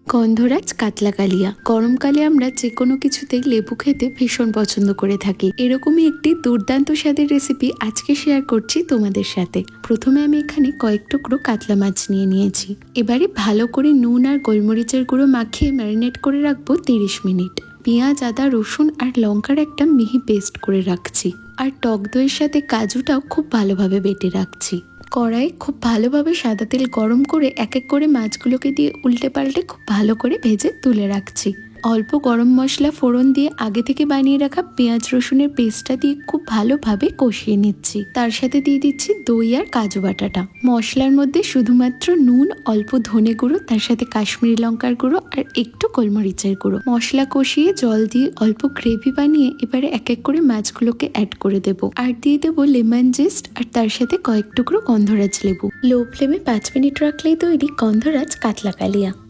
গন্ধরাজ কাতলা কালিয়া। গরমকালে আমরা যে কোনো কিছুতেই লেবু খেতে ভীষণ পছন্দ করে থাকি। এরকমই একটি দুর্দান্ত স্বাদের রেসিপি আজকে শেয়ার করছি তোমাদের সাথে। প্রথমে আমি এখানে কয়েক টুকরো কাতলা মাছ নিয়ে নিয়েছি। এবারে ভালো করে নুন আর গোলমরিচের গুঁড়ো মাখিয়ে ম্যারিনেট করে রাখবো 30 মিনিট। পেঁয়াজ, আদা, রসুন আর লঙ্কার একটা মিহি পেস্ট করে রাখছি। আর টক দইয়ের সাথে কাজুটাও খুব ভালোভাবে বেটে রাখছি। কড়াই খুব ভালোভাবে সাদা তেল গরম করে এক এক করে মাছগুলোকে দিয়ে উল্টে পাল্টে খুব ভালো করে ভেজে তুলে রাখছি। অল্প গরম মশলা ফোড়ন দিয়ে আগে থেকে বানিয়ে রাখা পেঁয়াজ রসুনের পেস্টটা দিয়ে খুব ভালোভাবে কষিয়ে নিচ্ছি। তার সাথে দিয়ে দিচ্ছি দই আর কাজু বাটাটা। মশলার মধ্যে শুধুমাত্র নুন, অল্প ধনে গুঁড়ো, তার সাথে কাশ্মীরি লঙ্কার গুঁড়ো আর একটু গোলমরিচের গুঁড়ো। মশলা কষিয়ে জল দিয়ে অল্প গ্রেভি বানিয়ে এবারে এক এক করে মাছগুলোকে অ্যাড করে দেব। আর দিয়ে দেবো লেমন জেস্ট আর তার সাথে কয়েক টুকরো গন্ধরাজ লেবু। লো ফ্লেমে 5 মিনিট রাখলেই তৈরি গন্ধরাজ কাতলা কালিয়া।